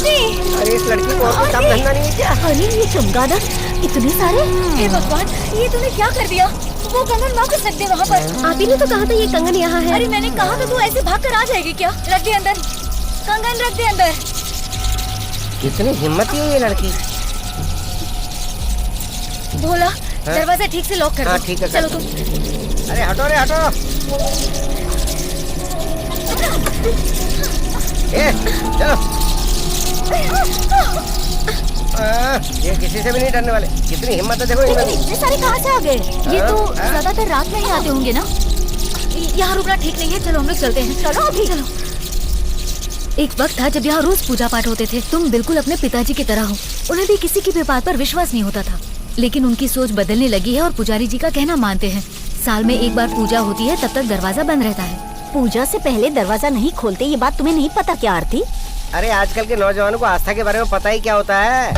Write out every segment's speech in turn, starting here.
आरती। अरे इस लड़की को और काम धंधा नहीं है क्या? अरे ये चमगादड़ इतने सारे। हे भगवान, ये तूने क्या कर दिया? वो कंगन वापस रख दे वहाँ पर। आप ही ने तो कहा था ये कंगन यहाँ है। अरे मैंने कहा था तू ऐसे भाग कर आ जाएगी क्या? रख दे अंदर, कंगन रख दे अंदर। कितनी हिम्मत है ये लड़की। भोला, दरवाजा ठीक से लॉक कर दो। ठीक है। चलो तुम। अरे हटो रे हटो। चलो। ये किसी से भी नहीं डरने वाले। कितनी हिम्मत है देखो। इतने सारे कहाँ से आ गए? ये तो ज्यादातर रात में ही आते होंगे ना। यहाँ रुकना ठीक नहीं है, चलो हम लोग चलते हैं। चलो अभी चलो। एक वक्त था जब यहाँ रोज पूजा पाठ होते थे। तुम बिल्कुल अपने पिताजी की तरह हो। उन्हें भी किसी की भी बात पर विश्वास नहीं होता था, लेकिन उनकी सोच बदलने लगी है और पुजारी जी का कहना मानते हैं। साल में एक बार पूजा होती है, तब तक दरवाजा बंद रहता है। पूजा से पहले दरवाजा नहीं खोलते, ये बात तुम्हें नहीं पता क्या आरती? अरे आजकल के नौजवानों को आस्था के बारे में पता ही क्या होता है।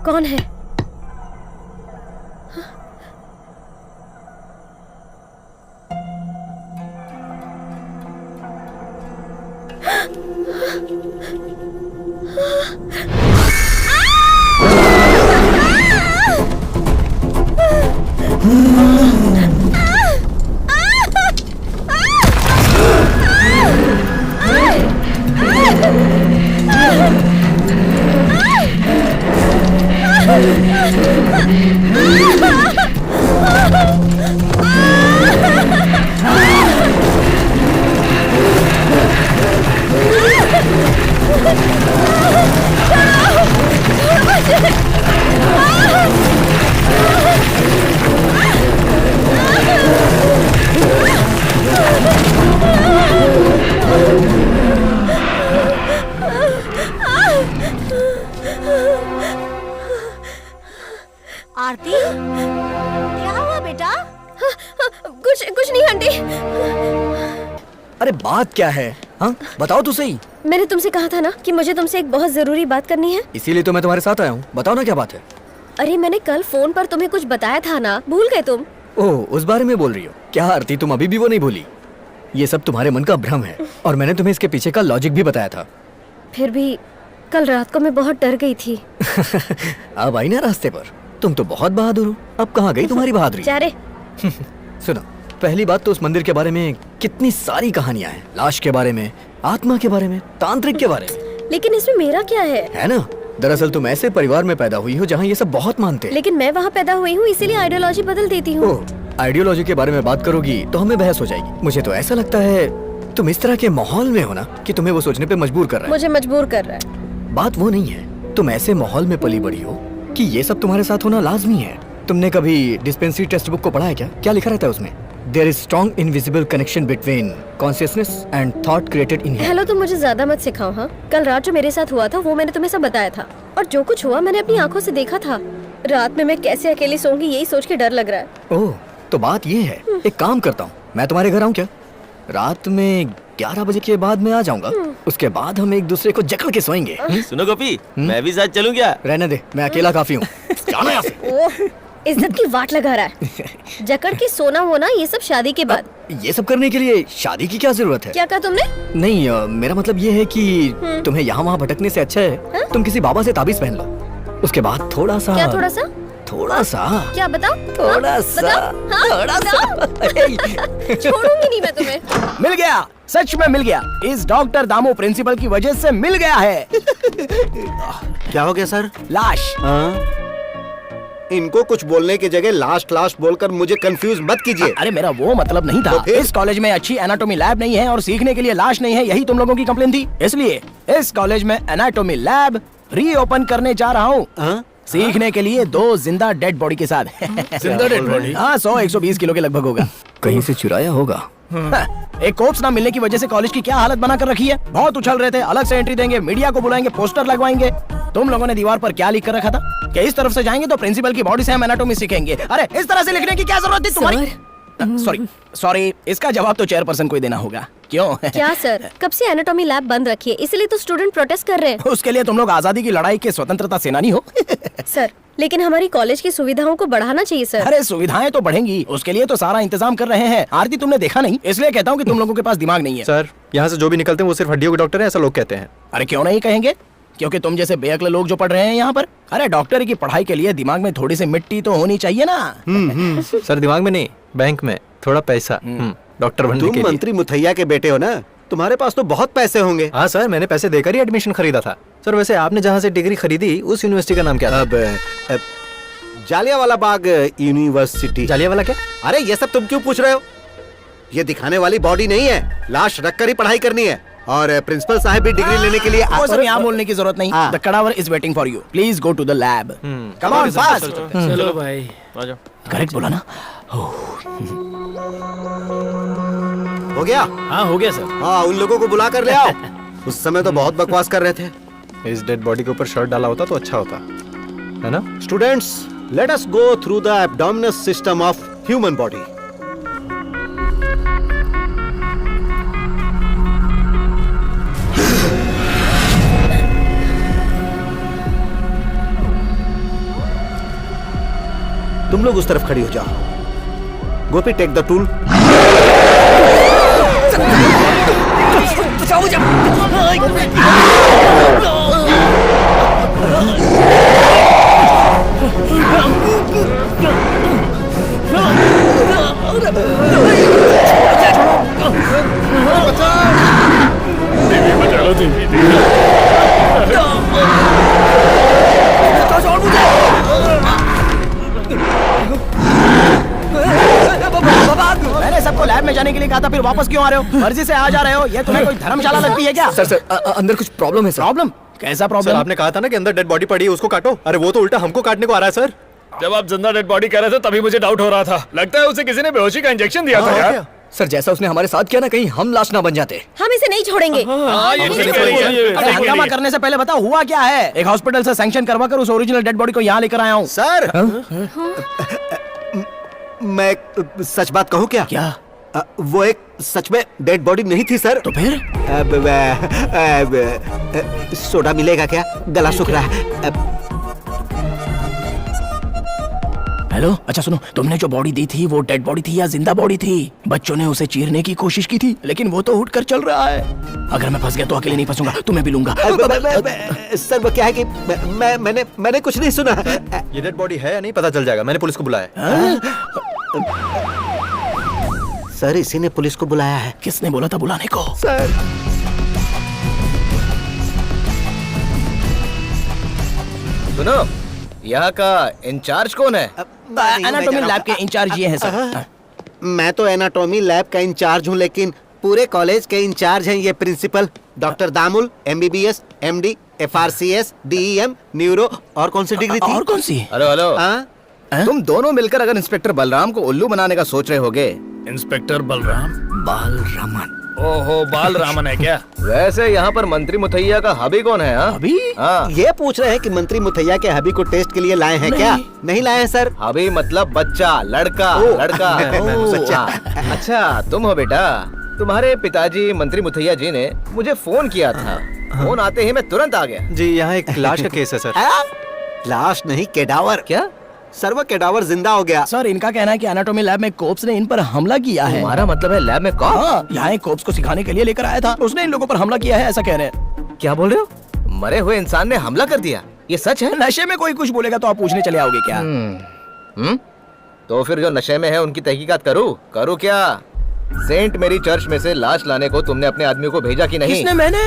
कौन है? आरती, क्या हुआ बेटा? कुछ नहीं आंटी। अरे बात क्या है? हाँ बताओ तो सही। मैंने तुमसे कहा था ना कि मुझे तुमसे एक बहुत जरूरी बात करनी है। इसीलिए तो मैं तुम्हारे साथ आया हूँ। बताओ ना क्या बात है। अरे मैंने कल फोन पर तुम्हें कुछ बताया था ना, भूल गए तुम? ओह, उस बारे में बोल रही हो क्या आरती? तुम अभी भी वो नहीं भूली? ये सब तुम्हारे मन का भ्रम है और मैंने तुम्हें इसके पीछे का लॉजिक भी बताया था। फिर भी कल रात को मैं बहुत डर गई थी। अब आई ना रास्ते पर। तुम तो बहुत बहादुर हो। अब कहाँ गई तुम्हारी बहादुरी? जा रे। सुनो, पहली बात तो उस मंदिर के बारे में कितनी सारी कहानियां हैं। लाश के बारे में, आत्मा के बारे में, तांत्रिक के बारे में। लेकिन इसमें मेरा क्या है ना? दरअसल तुम ऐसे परिवार में पैदा हुई हो जहाँ ये सब बहुत मानते हैं। लेकिन मैं वहाँ पैदा हुई हूँ, इसीलिए आइडियोलॉजी बदल देती हूँ। आइडियोलॉजी के बारे में बात करोगी तो हमें बहस हो जाएगी। मुझे तो ऐसा लगता है तुम इस तरह के माहौल में हो ना कि तुम्हें वो सोचने पे मजबूर कर रहा है। मुझे मजबूर कर रहा है। बात वो नहीं है, तुम ऐसे माहौल में पली बड़ी हो कि ये सब तुम्हारे साथ होना लाजमी है। तुमने कभी डिस्पेंसरी टेक्स्ट बुक को पढ़ा है क्या? क्या लिखा रहता है उसमें? There is strong invisible connection between consciousness and thought created in here. Hello, तुम मुझे ज्यादा मत सिखाओ। हाँ, कल रात जो मेरे साथ हुआ था वो मैंने तुम्हें सब बताया था, और जो कुछ हुआ मैंने अपनी आंखों से देखा था। रात में मैं कैसे अकेली सोऊंगी यही सोच के डर लग रहा है। ओह, तो बात ये है। एक काम करता हूँ, मैं तुम्हारे घर आऊँ क्या? रात में 11 बजे के बाद मैं आ जाऊंगा। उसके बाद हम एक दूसरे को जकड़ के सोएंगे। सुनो गोपी, मैं भी साथ चलूं क्या? रहने दे, मैं अकेला काफी हूँ। जाना यहाँ से। इज्जत की वाट लगा रहा है। जकड़ के सोना होना ये सब शादी के बाद। ये सब करने के लिए शादी की क्या जरूरत है? क्या कहा तुमने? नहीं मेरा मतलब ये है कि तुम्हें यहाँ वहाँ भटकने से अच्छा है तुम किसी बाबा से ताबीज पहन लो, उसके बाद थोड़ा सा। क्या थोड़ा सा? थोड़ा सा क्या बताओ? थोड़ा सा थोड़ा सा। छोड़ूंगी नहीं मैं तुम्हें। मिल गया, सच में मिल गया। इस डॉक्टर दामू प्रिंसिपल की वजह से मिल गया है। क्या हो गया सर? लाश। इनको कुछ बोलने की जगह लास्ट लास्ट बोलकर मुझे कंफ्यूज मत कीजिए। अरे मेरा वो मतलब नहीं था। तो फिर? इस कॉलेज में अच्छी एनाटॉमी लैब नहीं है और सीखने के लिए लाश नहीं है, यही तुम लोगों की कंप्लेन थी। इसलिए इस कॉलेज में एनाटॉमी लैब रीओपन करने जा रहा हूँ, सीखने के लिए 2 जिंदा डेड बॉडी के साथ। जिंदा डेड बॉडी? हाँ, 100-120 किलो के लगभग होगा। कहीं से चुराया होगा। एक कोप्स ना मिलने की वजह से कॉलेज की क्या हालत बना कर रखी है। बहुत उछल रहे थे, अलग से एंट्री देंगे, मीडिया को बुलाएंगे, पोस्टर लगवाएंगे। तुम लोगों ने दीवार पर क्या लिख कर रखा था कि इस तरफ से जाएंगे तो प्रिंसिपल की बॉडी से हम एनाटॉमी सीखेंगे। अरे इस तरह से लिखने की क्या जरूरत थी तुम्हारी? सॉरी, इसका जवाब तो चेयरपर्सन को ही देना होगा। क्यों? क्या सर, कब से एनाटॉमी लैब बंद रखी है, इसलिए तो स्टूडेंट प्रोटेस्ट कर रहे हैं। उसके लिए तुम लोग आजादी की लड़ाई के स्वतंत्रता सेनानी हो। सर, लेकिन हमारी कॉलेज की सुविधाओं को बढ़ाना चाहिए सर। अरे सुविधाएं तो बढ़ेंगी, उसके लिए तो सारा इंतजाम कर रहे हैं। आरती तुमने देखा नहीं, इसलिए कहता हूँ कि तुम लोगों के पास दिमाग नहीं है। सर, यहाँ से जो भी निकलते हैं वो सिर्फ हड्डियों के डॉक्टर हैं, ऐसा लोग कहते हैं। अरे क्यों नहीं कहेंगे, क्योंकि तुम जैसे बेअक्ल लोग जो पढ़ रहे हैं यहाँ पर। अरे डॉक्टर की पढ़ाई के लिए दिमाग में थोड़ी सी मिट्टी तो होनी चाहिए ना। सर दिमाग में नहीं, बैंक में थोड़ा पैसा। डॉक्टर बनने के तुम लिए। मंत्री मुथैया के बेटे हो ना, तुम्हारे पास तो बहुत पैसे होंगे। हाँ सर, मैंने पैसे देकर ही एडमिशन खरीदा था। सर वैसे आपने जहाँ से डिग्री खरीदी उस यूनिवर्सिटी का नाम क्या था? अब जालियांवाला बाग यूनिवर्सिटी। जालियांवाला क्या? अरे ये सब तुम क्यों पूछ रहे हो? ये दिखाने वाली बॉडी नहीं है, लाश रखकर ही पढ़ाई करनी है। और प्रिंसिपल साहब भी डिग्री लेने के लिए वो सब यहाँ बोलने की जरूरत नहीं। हाँ। The cadaver is waiting for you, please go to the lab. Come on fast. चलो भाई। करेक्ट बोला ना? हो गया। हाँ हो गया सर। हाँ, उन लोगों को बुला कर ले आओ। उस समय तो बहुत बकवास कर रहे थे। इस डेड बॉडी के ऊपर शर्ट डाला होता तो अच्छा होता है ना? Students, let us go through the abdominal system of human body. तुम लोग उस तरफ खड़ी हो जाओ। गोपी, टेक द टूल। मैंने सबको लैब में जाने के लिए कहा था, फिर वापस क्यों आ रहे हो? मर्जी से आ जा रहे हो? ये तुम्हें कोई धर्मशाला लगती है क्या? सर अंदर कुछ प्रॉब्लम है सर। प्रॉब्लम? कैसा सर प्रॉब्लम? आपने कहा था ना कि अंदर डेड बॉडी पड़ी है, उसको काटो। अरे वो तो उल्टा हमको काटने को आ रहा है सर। जब आप जिंदा डेड बॉडी कह रहे थे तभी मुझे डाउट हो रहा था। लगता है उसे किसी ने बेहोशी का इंजेक्शन दिया था यार। सर जैसा उसने हमारे साथ किया ना, कहीं हम लाश ना बन जाते। हम इसे नहीं छोड़ेंगे। ये ठीक है। अरे हंगामा करने से पहले बताओ हुआ क्या है? एक हॉस्पिटल से सैंक्शन करवा कर उस ओरिजिनल डेड बॉडी को यहाँ लेकर आया हूँ। सर, मैं सच बात कहूँ क्या? क्या? वो एक सच में डेड बॉडी नहीं थी सर। तो फिर? सोडा मिलेगा क्या? गला सूख रहा है। हेलो, अच्छा सुनो, तुमने जो बॉडी दी थी वो डेड बॉडी थी या जिंदा बॉडी थी? बच्चों ने उसे चीरने की कोशिश की थी, लेकिन वो तो उठकर चल रहा है। अगर मैं फंस गया तो अकेले नहीं फंसूंगा, तुम्हें भी लूंगा। सर वो क्या है कि मैंने कुछ नहीं सुना। ये डेड बॉडी है या नहीं पता चल जाएगा, मैंने पुलिस को बुलाया। सर इसी ने पुलिस को बुलाया है। किसने बोला था बुलाने को? सर सुनो, यहाँ का इंचार्ज कौन है? एनाटॉमी लैब के इंचार्ज ये हैं सर। मैं तो एनाटॉमी लैब का इंचार्ज हूँ, लेकिन पूरे कॉलेज के इंचार्ज हैं ये principal doctor Damul, MBBS, MD, FRCS, DEM, neuro. और कौन सी डिग्री थी? और कौन सी? हेलो हेलो, हाँ? तुम दोनों मिलकर अगर इंस्पेक्टर बलराम को उल्लू बनाने का सोच रहे होगे। इंस्पेक्टर बलराम? बालरामन। ओहो, बालरामन है क्या? वैसे यहाँ पर मंत्री मुथैया का हबी कौन है? अभी? हाँ, ये पूछ रहे हैं कि मंत्री मुथैया के हबी को टेस्ट के लिए लाए हैं क्या? नहीं लाए हैं सर। हबी मतलब बच्चा, लड़का, लड़का। सच्चा। हाँ। अच्छा तुम हो बेटा। तुम्हारे पिताजी मंत्री मुथैया जी ने मुझे फोन किया था। फोन आते ही मैं तुरंत आ गया। जी यहाँ एक लाश का केस है सर। लाश नहीं, केडावर। क्या? सर वो कैडावर जिंदा हो गया। सर इनका कहना है कि एनाटॉमी लैब में कोप्स ने इन पर हमला किया है। तुम्हारा मतलब है लैब में कॉप? हाँ, यहाँ एक कोप्स को सिखाने के लिए लेकर आया था, उसने इन लोगों पर हमला किया है, ऐसा कह रहे हैं। क्या बोल रहे हो? मरे हुए इंसान ने हमला कर दिया, ये सच है? नशे में कोई कुछ बोलेगा तो आप पूछने चले आओगे क्या? तो फिर जो नशे में है उनकी तहकीकात करूँ क्या? सेंट मेरी चर्च में से लाश लाने को तुमने अपने आदमियों को भेजा कि नहीं? किसने? मैंने?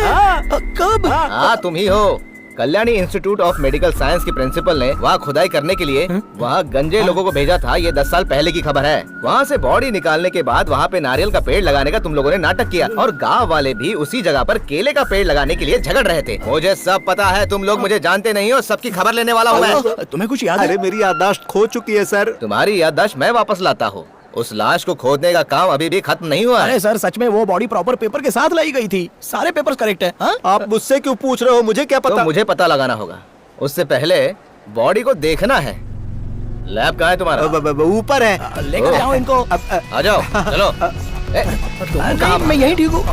कब? हाँ तुम ही हो। Kalyani institute of medical science की प्रिंसिपल ने वहाँ खुदाई करने के लिए वहाँ गंजे लोगों को भेजा था। ये 10 साल पहले की खबर है। वहाँ से बॉडी निकालने के बाद वहाँ पे नारियल का पेड़ लगाने का तुम लोगों ने नाटक किया और गांव वाले भी उसी जगह पर केले का पेड़ लगाने के लिए झगड़ रहे थे। मुझे सब पता है, तुम लोग मुझे जानते नहीं हो, सबकी खबर लेने वाला हूँ मैं। तुम्हें कुछ याद है? अरे मेरी याददाश्त खो चुकी है सर। तुम्हारी याददाश्त मैं वापस लाता हूँ। उस लाश को खोदने का काम अभी भी खत्म नहीं हुआ है। अरे सर सच में वो बॉडी प्रॉपर पेपर के साथ लाई गई थी, सारे पेपर्स करेक्ट है। हाँ? आप मुझसे क्यों पूछ रहे हो? मुझे क्या तो पता? मुझे पता लगाना होगा। उससे पहले बॉडी को देखना है। लैब कहाँ है तुम्हारा? ऊपर है। लेकर जाओ इनको। आ जाओ चलो। नहीं, मैं यही ठीक हूँ।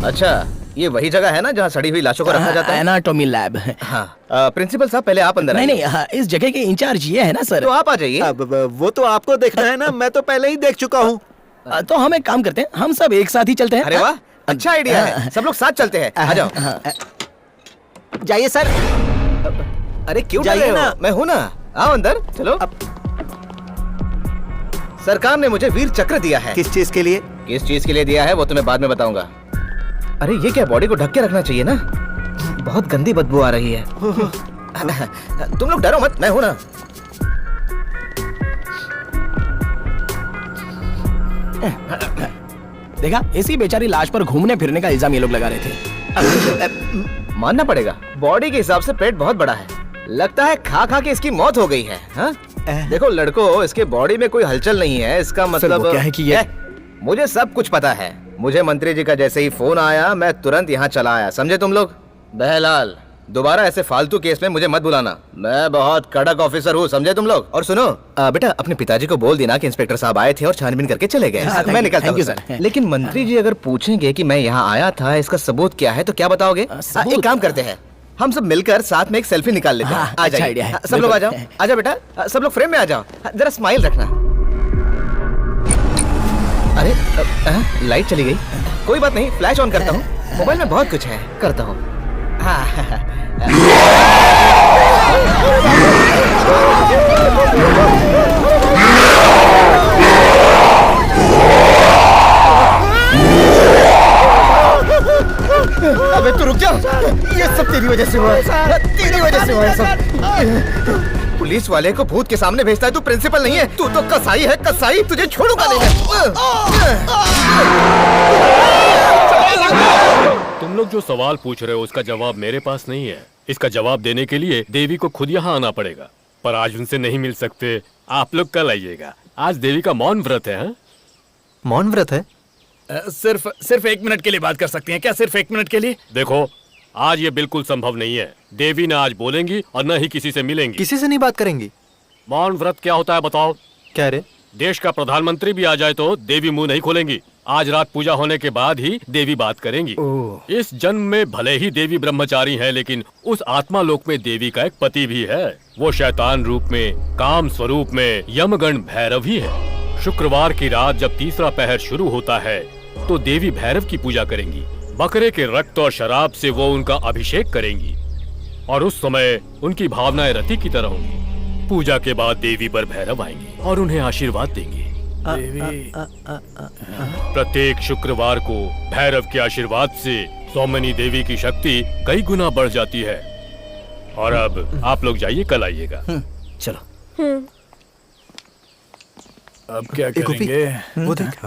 अच्छा ये वही जगह है ना जहाँ सड़ी हुई लाशों को रखा जाता है? Anatomy lab. हाँ प्रिंसिपल साहब पहले आप अंदर नहीं आइए। नहीं, हाँ, इस जगह के इंचार्ज ये है ना सर। तो आप आ जाइए। वो तो आपको देखना है ना, मैं तो पहले ही देख चुका हूँ। तो हम एक काम करते हैं, हम सब एक साथ ही चलते हैं। अरे वाह, अच्छा आइडिया है। सब लोग साथ चलते हैं। आ जाओ। जाइए सर। अरे क्यों डर जाइए रहे हो? ना। मैं हूँ ना, आओ अंदर चलो। सरकार ने मुझे वीर चक्र दिया है। किस चीज के लिए? किस चीज के लिए दिया है वो तुम्हें बाद में बताऊंगा। अरे ये क्या, बॉडी को ढक के रखना चाहिए ना, बहुत गंदी बदबू आ रही है। तुम लोग डरो मत, मैं हूं ना। देखा, इसी बेचारी लाश पर घूमने फिरने का इल्जाम ये लोग लगा रहे थे। मानना पड़ेगा, बॉडी के हिसाब से पेट बहुत बड़ा है। लगता है खा खा के इसकी मौत हो गई है। हाँ? देखो लड़को, इसके बॉडी में कोई हलचल नहीं है, इसका मतलब क्या है कि ये मुझे सब कुछ पता है। मुझे मंत्री जी का जैसे ही फोन आया मैं तुरंत यहाँ चला आया, समझे तुम लोग? बहलाल, दोबारा ऐसे फालतू केस में मुझे मत बुलाना, मैं बहुत कड़क ऑफिसर हूँ, समझे तुम लोग? और सुनो बेटा, अपने पिताजी को बोल देना कि इंस्पेक्टर साहब आए थे और छानबीन करके चले गए। मैं निकलता हूँ सर। लेकिन मंत्री जी अगर पूछेंगे कि मैं यहाँ आया था, इसका सबूत क्या है, तो क्या बताओगे? एक काम करते हैं, हम सब मिलकर साथ में एक सेल्फी निकाल लेते हैं। आ जाइए सब लोग, आ जाओ, आ जाओ बेटा, सब लोग फ्रेम में आ जाओ। जरा स्माइल रखना। अरे लाइट चली गई, कोई बात नहीं, फ्लैश ऑन करता हूँ। मोबाइल में बहुत कुछ है, करता हूँ। अबे तू रुक जा, ये सब तेरी वजह से हुआ है, तेरी वजह से हुआ है सब। पुलिस वाले को भूत के सामने भेजता है, तू प्रिंसिपल नहीं है, तू तो कसाई है, कसाई, तुझे छोड़ूंगा नहीं मैं। तुम लोग जो सवाल पूछ रहे हो उसका जवाब मेरे पास नहीं है। इसका जवाब देने के लिए देवी को खुद यहाँ आना पड़ेगा, पर आज उनसे नहीं मिल सकते। आप लोग कल आइएगा, आज देवी का मौन व्रत है। मौन व्रत है? सिर्फ 1 मिनट के लिए बात कर सकते हैं क्या? सिर्फ 1 मिनट के लिए? देखो, आज ये बिल्कुल संभव नहीं है। देवी न आज बोलेंगी और न ही किसी से मिलेंगी। किसी से नहीं बात करेंगी? मौन व्रत क्या होता है बताओ? क्या रे? देश का प्रधानमंत्री भी आ जाए तो देवी मुंह नहीं खोलेंगी। आज रात पूजा होने के बाद ही देवी बात करेंगी। इस जन्म में भले ही देवी ब्रह्मचारी है, लेकिन उस आत्मा लोक में देवी का एक पति भी है। वो शैतान रूप में, काम स्वरूप में यमगण भैरव ही है। शुक्रवार की रात जब तीसरा पहर शुरू होता है तो देवी भैरव की पूजा करेंगी। बकरे के रक्त और शराब से वो उनका अभिषेक करेंगी और उस समय उनकी भावनाएं रति की तरह होंगी। पूजा के बाद देवी पर भैरव आएंगे और उन्हें आशीर्वाद देंगे। प्रत्येक शुक्रवार को भैरव के आशीर्वाद से सौमनी देवी की शक्ति कई गुना बढ़ जाती है। और अब आप लोग जाइए, कल आइएगा। चलो। अब क्या करेंगे? वो देख।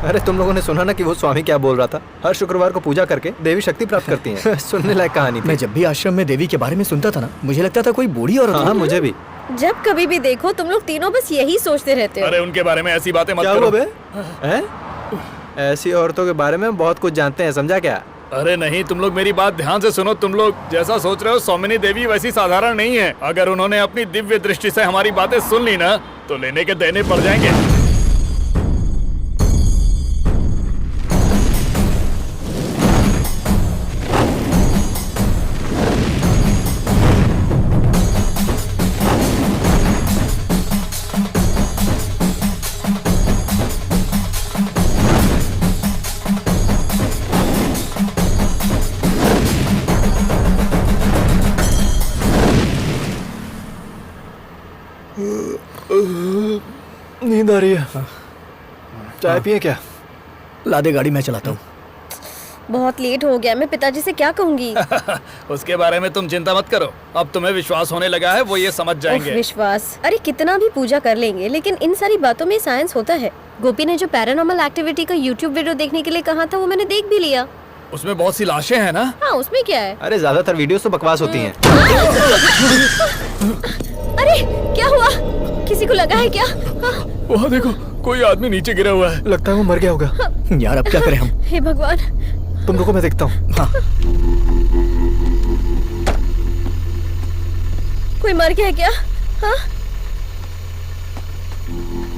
अरे तुम लोगों ने सुना ना कि वो स्वामी क्या बोल रहा था? हर शुक्रवार को पूजा करके देवी शक्ति प्राप्त करती हैं। सुनने लायक कहानी थी। मैं जब भी आश्रम में देवी के बारे में सुनता था ना, मुझे लगता था कोई बूढ़ी औरत। हाँ, मुझे भी। जब कभी भी देखो तुम लोग तीनों बस यही सोचते रहते हो। अरे उनके बारे में ऐसी बातें मत क्या करो। हुआ बे? हैं? ऐसी औरतों के बारे में बहुत कुछ जानते हैं, समझा क्या? अरे नहीं, तुम लोग मेरी बात ध्यान से सुनो। तुम लोग जैसा सोच रहे हो सौमिनी देवी वैसी साधारण नहीं है। अगर उन्होंने अपनी दिव्य दृष्टि से हमारी बातें सुन ली ना तो लेने के देने पड़ जाएंगे। नींद आ रही है। चाय पिए क्या? ला दे, गाड़ी मैं चलाता हूँ। बहुत लेट हो गया, मैं पिताजी से क्या कहूँगी? उसके बारे में तुम चिंता मत करो, अब तुम्हें विश्वास होने लगा है, वो ये समझ जाएंगे। विश्वास? अरे कितना भी पूजा कर लेंगे लेकिन इन सारी बातों में साइंस होता है। गोपी ने जो पैरानॉर्मल एक्टिविटी का यूट्यूब वीडियो देखने के लिए कहा था वो मैंने देख भी लिया। उसमें बहुत सी लाशें हैं ना? हाँ, उसमें क्या है? अरे ज्यादातर वीडियोस तो बकवास होती हैं। अरे क्या हुआ? किसी को लगा है क्या? वहाँ देखो, कोई आदमी नीचे गिरा हुआ है। लगता है वो मर गया होगा। यार अब क्या करें हम? हे भगवान। तुम रुको, मैं देखता हूँ। हाँ। कोई मर गया है क्या? हाँ?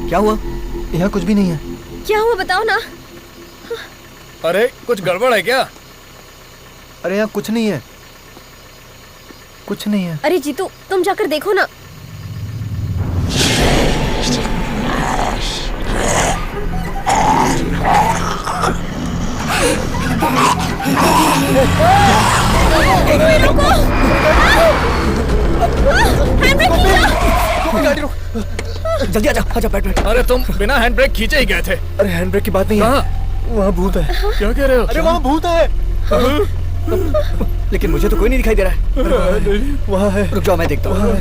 क्या हुआ? यहाँ कुछ भी नहीं है। क्या हुआ बताओ ना। अरे कुछ गड़बड़ है क्या? अरे यहाँ कुछ नहीं है, कुछ नहीं है। अरे जीतू, तुम जाकर देखो ना। जल्दी आजा, आजा, बैठ बैठ। अरे तुम बिना हैंड ब्रेक खींचे ही गए थे। अरे हैंड ब्रेक की बात नहीं है, वहाँ भूत है। क्या कह रहे हो? अरे वहाँ भूत है। लेकिन मुझे तो कोई नहीं दिखाई दे रहा है। वहाँ है। रुक जाओ, मैं देखता हूँ।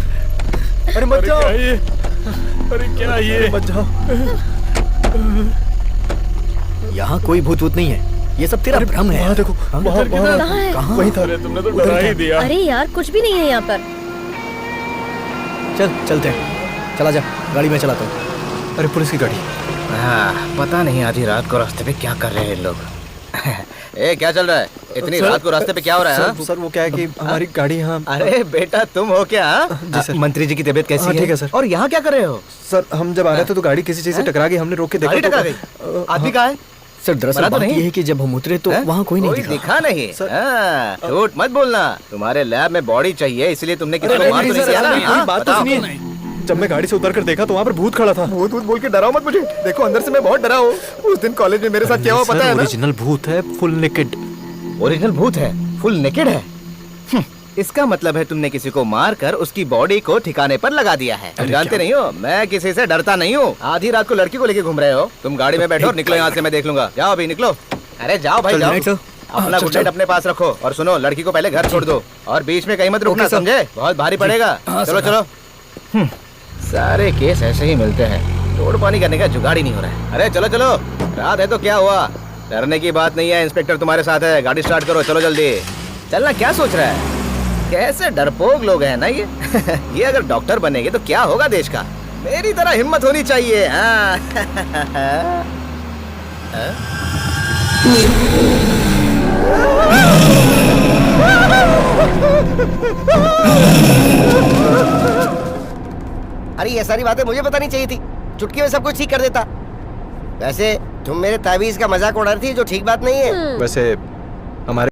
अरे मत जाओ। अरे क्या ये? मत जाओ। यहाँ कोई भूत वूत नहीं है, ये सब तेरा भ्रम है। वहाँ देखो, वहाँ कहाँ है? कहाँ? वहीं था। अरे तुमने तो डरा ही दिया। अरे यार कुछ भी नहीं है यहाँ पर। चल चलते हैं, चला जा, गाड़ी में चलाता हूँ। अरे पुलिस की गाड़ी। हाँ, पता नहीं आधी रात को रास्ते पे क्या कर रहे हैं लोग। ए, क्या चल रहा है? इतनी रात को रास्ते पे क्या हो रहा है? हाँ? सर वो क्या है कि हमारी गाड़ी यहाँ। अरे बेटा, तुम हो क्या? जी सर। मंत्री जी की तबीयत कैसी है? ठीक है सर। और यहाँ क्या कर रहे हो? सर हम जब आ रहे थे तो गाड़ी किसी चीज से टकरा गई, हमने रोक के देखा। गाड़ी टकरा तो गई? आदमी कहाँ है? सर दरअसल मरा तो बात नहीं? ये है कि जब हम उतरे तो वहाँ कोई नहीं दिखा नहीं। सर। हाँ, झूठ मत बोलना। तुम्हारे लैब में बॉडी चाहिए, इसलिए तुमने किसी को मार तो नहीं दिया ना? हाँ, बात तो बताओ। सुनिए। जब मैं गाड़ी से उतर कर देखा तो वहाँ पर भूत खड़ा था। भूत भूत बोल के डराओ मत मुझे। देखो अंदर से मैं बहुत डरा हूँ। उस दिन कॉलेज में मेरे साथ क्या हुआ पता है ना? ओरिजिनल भूत है, फुल नेकेड। ओरिजिनल भूत है, फुल नेकेड है। इसका मतलब है तुमने किसी को मार कर उसकी बॉडी को ठिकाने पर लगा दिया है। तुम जानते नहीं हो, मैं किसी से डरता नहीं हूँ। आधी रात को लड़की को लेके घूम रहे हो। तुम गाड़ी में बैठो और निकलो यहाँ से, मैं देख लूंगा। जाओ अभी निकलो। अरे जाओ भाई, जाओ। अपना गुड अपने पास रखो। और सुनो, लड़की को पहले घर छोड़ दो और बीच में कहीं मत रुकना, समझे? बहुत भारी पड़ेगा। चलो चलो। सारे केस ऐसे ही मिलते हैं, तोड़ पानी करने का जुगाड़ ही नहीं हो रहा है। अरे चलो चलो, रात है तो क्या हुआ? डरने की बात नहीं है, इंस्पेक्टर तुम्हारे साथ है। गाड़ी स्टार्ट करो, चलो जल्दी। चलना, क्या सोच रहा है? कैसे डरपोक लोग हैं ना ये। ये अगर डॉक्टर बनेंगे तो क्या होगा देश का? मेरी तरह हिम्मत होनी चाहिए। हाँ। अरे ये सारी बातें मुझे पता नहीं चाहिए थी। चुटकी में सब कुछ ठीक कर देता। वैसे तुम मेरे ताबीज का मजाक उड़ा रही थी, जो ठीक बात नहीं है। वैसे हमारे